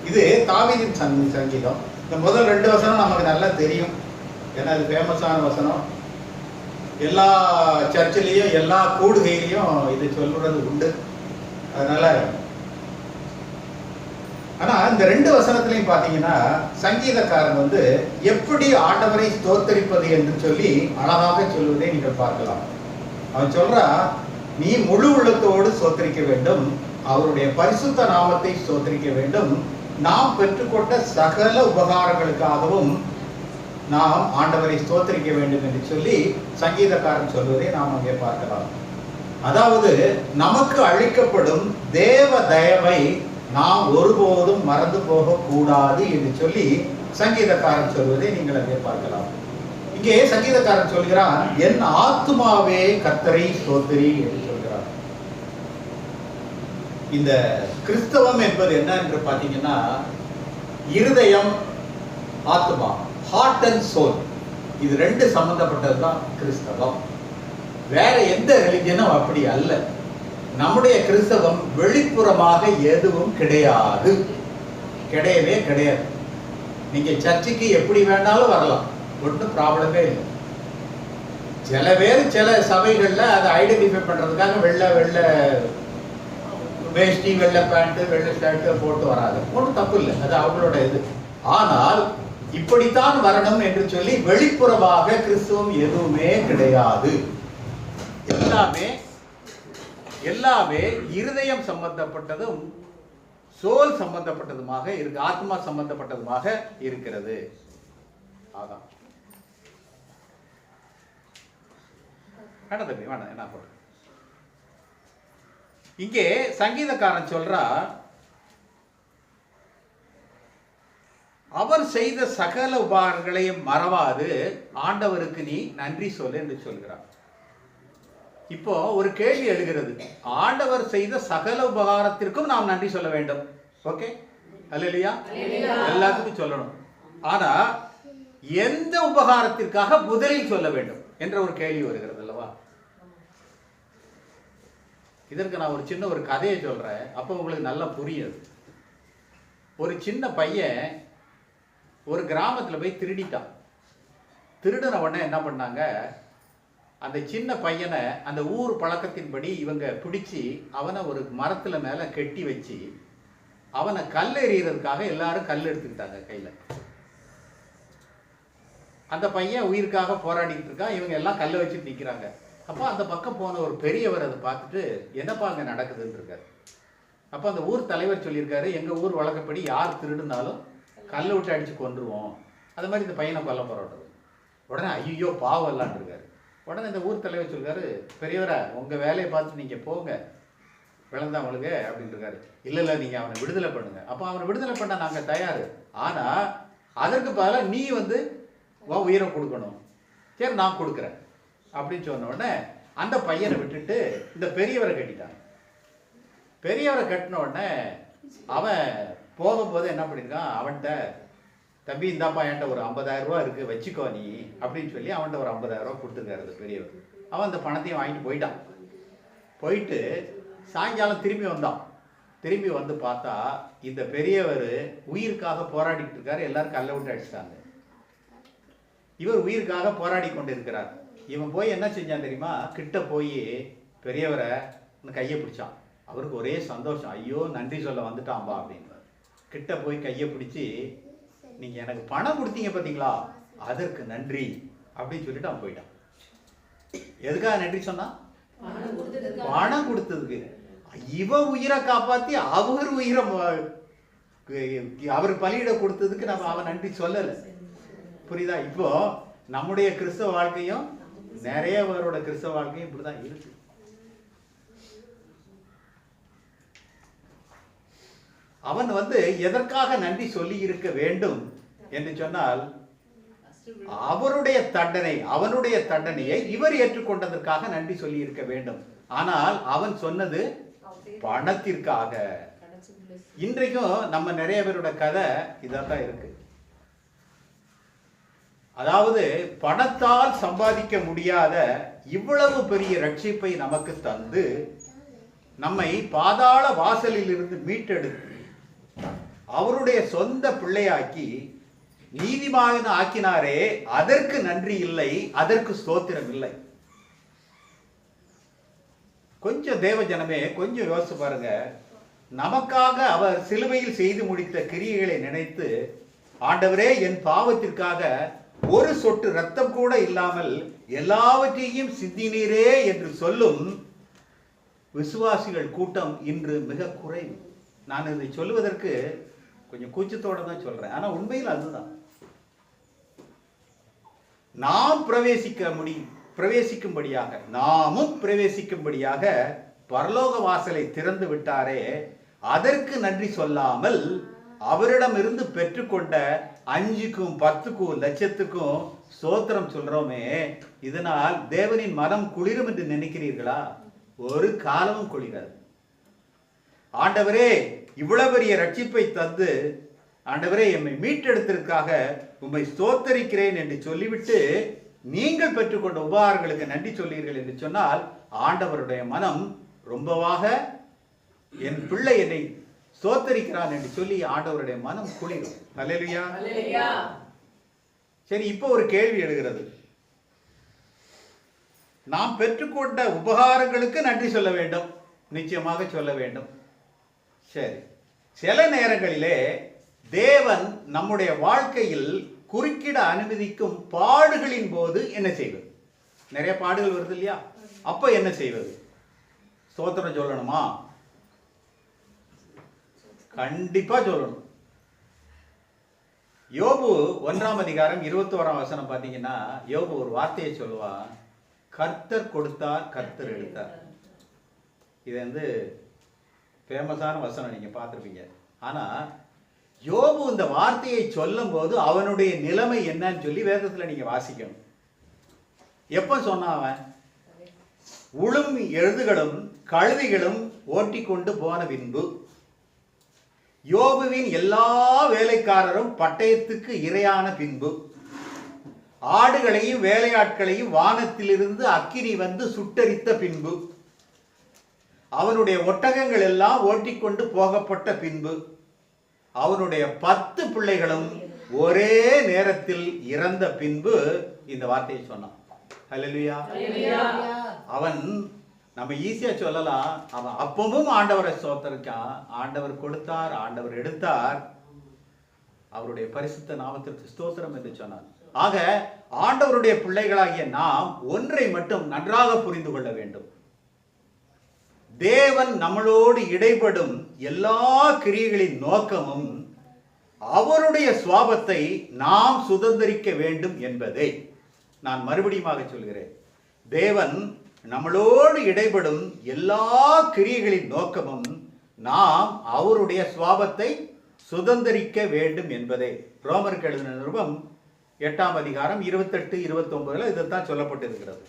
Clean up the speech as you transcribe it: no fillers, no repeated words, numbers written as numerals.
இது தாவீதின் சங்கீதம். இந்த முதல் 2 வசனம் நமக்கு நல்லா தெரியும், ஏன்னா அது ஃபேமஸான வசனம். எல்லா சர்ச்சிலையும் எல்லா கூடுகையிலையும் இது சொல்றது உண்டு. அதனால ஆனா இந்த 2 வசனத்திலையும் பாத்தீங்கன்னா சங்கீதக்காரன் வந்து எப்படி ஆண்டவரை ஸ்தோத்தரிப்பது என்று சொல்லி அழகாக சொல்வதை நீங்கள் பார்க்கலாம். அவன் சொல்றா, நீ முழு உள்ளத்தோடு ஸ்தோத்தரிக்க வேண்டும், அவருடைய பரிசுத்த நாமத்தை ஸ்தோத்தரிக்க வேண்டும், நாம் பெற்றுக்கொண்ட சகல உபகாரங்களுக்காகவும் நாம் ஆண்டவரை ஸ்தோத்தரிக்க வேண்டும் என்று சொல்லி சங்கீதக்காரன் சொல்வதை நாம் அங்கே பார்க்கலாம். அதாவது நமக்கு அளிக்கப்படும் தேவ தயவை நாம் ஒருபோதும் மறந்து போக கூடாது என்று சொல்லி சங்கீதக்காரன் சொல்வதை நீங்கள் அங்கே பார்க்கலாம். இங்கே சங்கீதக்காரன் சொல்கிறான், என் ஆத்துமாவே கர்த்தரை ஸ்தோத்திரி என்று சொல்கிறார். இந்த கிறிஸ்தவம் என்பது என்ன என்று பார்த்தீங்கன்னா, இருதயம், ஆத்மா, ஹார்ட் அண்ட் சோல், இது 2 சம்பந்தப்பட்டது தான் கிறிஸ்தவம். வேற எந்த ரிலிஜனும் அப்படி அல்ல. நம்முடைய கிறிஸ்தவம் வெளிப்புறமாக எதுவும் கிடையாது, கிடையவே கிடையாது. நீங்க சர்ச்சுக்கு எப்படி வேணாலும் வரலாம், ஒன்றும் ப்ராப்ளமே இல்லை. சில பேர் சில சபைகள்ல அதை ஐடென்டிஃபை பண்றதுக்காக வெள்ளை வேஷ்டி, வெள்ளை பேண்ட், வெள்ளை ஷர்ட் போட்டு வராது, ஒன்றும் தப்பு இல்லை, அது அவங்களோட இது. ஆனால் இப்படித்தான் வரணும் என்று சொல்லி வெளிப்புறமாக கிறிஸ்துவம் எதுவுமே கிடையாது. எல்லாமே இருதயம் சம்பந்தப்பட்டதும் சோல் சம்பந்தப்பட்டதுமாக இருக்கு, ஆத்மா சம்பந்தப்பட்டதுமாக இருக்கிறது. அதான் வேணாம் தம்பி, வேணாம், என்ன போடுற. இங்கே சங்கீதக்காரன் சொல்றா, அவர் செய்த சகல உபகாரங்களையும் மறவாது ஆண்டவருக்கு நீ நன்றி சொல்லு என்று சொல்கிறார். இப்போ ஒரு கேள்வி எழுகிறது, ஆண்டவர் செய்த சகல உபகாரத்திற்கும் நாம் நன்றி சொல்ல வேண்டும். ஓகே, அல்லேலூயா, எல்லாத்துக்கும் சொல்லணும். ஆனா எந்த உபகாரத்திற்காக முதலில் சொல்ல வேண்டும் என்ற ஒரு கேள்வி வருகிறது அல்லவா? இதற்கு நான் ஒரு கதையை சொல்றேன், அப்போ உங்களுக்கு நல்லா புரியுது. ஒரு சின்ன பையன் ஒரு கிராமத்தில் போய் திருடிட்டான். திருடின உடனே என்ன பண்ணாங்க, அந்த சின்ன பையனை அந்த ஊர் பழக்கத்தின்படி இவங்க பிடிச்சி அவனை ஒரு மரத்தில் மேலே கட்டி வச்சு அவனை கல் எறிகிறதுக்காக எல்லாரும் கல் எடுத்துக்கிட்டாங்க கையில். அந்த பையன் உயிருக்காக போராடிட்டு இருக்கான், இவங்க எல்லாம் கல்லை வச்சுட்டு நிற்கிறாங்க. அப்போ அந்த பக்கம் போன ஒரு பெரியவர் அதை பார்த்துட்டு, என்னப்பா அங்கே நடக்குதுன்னு இருக்காரு. அப்போ அந்த ஊர் தலைவர் சொல்லியிருக்காரு, எங்கள் ஊர் வழக்கப்படி யார் திருடுனாலும் கல்லை விட்டு அடித்து கொண்டுருவோம், அது மாதிரி இந்த பையனை கொல்ல போராடுறது. உடனே ஐயோ பாவம் இல்லான்னு இருக்காரு. உடனே இந்த ஊர் தலைவர் சொல்றாரு, பெரியவரை உங்கள் வேலையை பார்த்து நீங்கள் போங்க, விளந்தா அவங்களுக்கு அப்படின்னு இருக்காரு. இல்லை நீங்கள் அவனை விடுதலை பண்ணுங்க. அப்போ அவனை விடுதலை பண்ண நாங்கள் தயார், ஆனால் அதற்கு பதிலாக நீ வந்து உயிரை கொடுக்கணும். சரி நான் கொடுக்குறேன் அப்படின்னு சொன்ன உடனே அந்த பையனை விட்டுட்டு இந்த பெரியவரை கட்டிட்டான். பெரியவரை கட்டின உடனே அவன் போகும்போது என்ன பண்ணியிருக்கான், அவன்கிட்ட தம்பி இந்தாப்பா என்கிட்ட ஒரு 50,000 ரூபா இருக்குது வச்சுக்கோ நீ அப்படின்னு சொல்லி அவன்கிட்ட ஒரு 50,000 ரூபா கொடுத்துருக்காரு பெரியவர். அவன் அந்த பணத்தையும் வாங்கிட்டு போயிட்டான். போயிட்டு சாயங்காலம் திரும்பி வந்தான். திரும்பி வந்து பார்த்தா இந்த பெரியவர் உயிருக்காக போராடிட்டு இருக்காரு, எல்லாரும் கல்லை விட்டு அடிச்சிட்டாங்க. இவர் உயிருக்காக போராடி கொண்டு இருக்கிறார். இவன் போய் என்ன செஞ்சான் தெரியுமா, கிட்ட போய் பெரியவரை கையை பிடிச்சான். அவருக்கு ஒரே சந்தோஷம், ஐயோ நன்றி சொல்ல வந்துட்டான்பா அப்படின்னு. கிட்ட போய் கையை பிடிச்சி, நீங்கள் எனக்கு பணம் கொடுத்தீங்க பார்த்தீங்களா, அதற்கு நன்றி அப்படின்னு சொல்லிட்டு அவன் போயிட்டான். எதுக்காக நன்றி சொன்னா, பணம் கொடுத்ததுக்கு. இவன் உயிரை காப்பாற்றி அவர் உயிரை அவர் பலியிட கொடுத்ததுக்கு நம்ம அவன் நன்றி சொல்லலை. புரியுதா? இப்போ நம்முடைய கிறிஸ்தவ வாழ்க்கையும் நிறைய பேரோட கிறிஸ்தவ வாழ்க்கையும் இப்படிதான் இருக்கு. அவன் வந்து எதற்காக நன்றி சொல்லி இருக்க வேண்டும் என்று சொன்னால், அவருடைய தண்டனையை இவர் ஏற்றுக்கொண்டதற்காக நன்றி சொல்லி இருக்க வேண்டும். ஆனால் அவன் சொன்னது பணத்திற்காக. இன்றைக்கும் நம்ம நிறைய பேரோட கதை இதான் இருக்கு. அதாவது பணத்தால் சம்பாதிக்க முடியாத இவ்வளவு பெரிய ரட்சிப்பை நமக்கு தந்து நம்மை பாதாள வாசலில் இருந்து மீட்டெடுத்து அவருடைய சொந்த பிள்ளையாக்கி நீதிமான் ஆக்கினாரே, அதற்கு நன்றி இல்லை, அதற்கு ஸ்தோத்திரம் இல்லை. கொஞ்சம் தேவ ஜனமே, கொஞ்சம் யோசிச்சு பாருங்க. நமக்காக அவர் சிலுவையில் செய்து முடித்த கிரியைகளை நினைத்து, ஆண்டவரே என் பாவத்திற்காக ஒரு சொட்டு ரத்தம் கூட இல்லாமல் எல்லாவற்றையும் சிந்தினீரே என்று சொல்லும் விசுவாசிகள் கூட்டம் இன்று மிக குறைவு. நான் இதை சொல்லுவதற்கு கொஞ்சம் கூச்சத்தோட தான் சொல்றேன், ஆனா உண்மையில் அதுதான். நாம் பிரவேசிக்கும்படியாக, நாமும் பிரவேசிக்கும்படியாக பரலோக வாசலை திறந்து விட்டாரே, அதற்கு நன்றி சொல்லாமல் அவரிடமிருந்து பெற்றுக்கொண்ட 5க்கும் 10க்கும் லட்சத்துக்கும் ஸ்தோத்திரம் சொல்றோமே, இதனால் தேவனின் மனம் குளிரும் என்று நினைக்கிறீர்களா? ஒரு காலமும் குளிராது. ஆண்டவரே இவ்வளவு பெரிய ரட்சிப்பை தந்து, ஆண்டவரே எம்மை மீட்டெடுத்திற்காக உம்மை ஸ்தோத்தரிக்கிறேன் என்று சொல்லிவிட்டு நீங்கள் பெற்றுக்கொண்ட உபகாரங்களுக்கு நன்றி சொல்லீர்கள் என்று சொன்னால், ஆண்டவருடைய மனம் ரொம்பவாக என் பிள்ளை என்னை ஸ்தோத்தரிக்கிறான் என்று சொல்லி ஆண்டவருடைய மனம் குளிரும். அல்லேலூயா. சரி, இப்போ ஒரு கேள்வி எழுகிறது. நாம் பெற்றுக்கொண்ட உபகாரங்களுக்கு நன்றி சொல்ல வேண்டும், நிச்சயமாக சொல்ல வேண்டும். சரி, சில நேரங்களிலே தேவன் நம்முடைய வாழ்க்கையில் குறுக்கிட அனுமதிக்கும் பாடுகளின் போது என்ன செய்வது? நிறைய பாடுகள் வருது இல்லையா? அப்ப என்ன செய்வது? ஸ்தோத்திரம் சொல்லணுமா? கண்டிப்பா சொல்லணும். யோபு 1ஆம் அதிகாரம் 21ஆம் வசனம் பார்த்தீங்கன்னா, யோபு ஒரு வார்த்தையை சொல்லுவான், கர்த்தர் கொடுத்தார் கர்த்தர் எடுத்தார். இது ஃபேமஸான வசனம், நீங்க பார்த்துருப்பீங்க. ஆனா யோபு இந்த வார்த்தையை சொல்லும் போது அவனுடைய நிலைமை என்னன்னு சொல்லி வேதத்துல நீங்க வாசிக்கணும். எப்ப சொன்னான் அவன்? உளும் எழுதுகளும் கழுதிகளும் ஓட்டிக்கொண்டு போன பின்பு, யோபுவின் எல்லா வேலைக்காரரும் பட்டயத்துக்கு இரையான பின்பு, ஆடுகளையும் வேலையாட்களையும் வானத்திலிருந்து அக்கினி வந்து சுட்டரித்த பின்பு, அவனுடைய ஒட்டகங்கள் எல்லாம் ஓட்டிக்கொண்டு போகப்பட்ட பின்பு, அவனுடைய 10 பிள்ளைகளும் ஒரே நேரத்தில் இறந்த பின்பு இந்த வார்த்தையை சொன்னான். ஹல்லேலூயா. அவன், நம்ம ஈஸியா சொல்லலாம், அவன் அப்பவும் ஆண்டவரை ஸ்தோத்தரிச்சான். ஆண்டவர் கொடுத்தார், ஆண்டவர் எடுத்தார், அவருடைய பரிசுத்த நாமத்திற்கு ஸ்தோத்திரம் என்று சொன்னான். ஆக ஆண்டவருடைய பிள்ளைகளாகிய நாம் ஒன்றை மட்டும் நன்றாக புரிந்து கொள்ள வேண்டும். தேவன் நம்மளோடு இடைப்படும் எல்லா கிரியைகளின் நோக்கமும் அவருடைய சுவாபத்தை நாம் சுதந்திரிக்க வேண்டும் என்பதை நான் மறுபடியும் சொல்கிறேன். தேவன் நம்மளோடு இடைப்படும் எல்லா கிரியைகளின் நோக்கமும் நாம் அவருடைய சுவாபத்தை சுதந்திரிக்க வேண்டும் என்பதை ரோமருக்கு எழுதின நிருபம் 8ஆம் அதிகாரம் 28-29 இதைத்தான் சொல்லப்பட்டிருக்கிறது.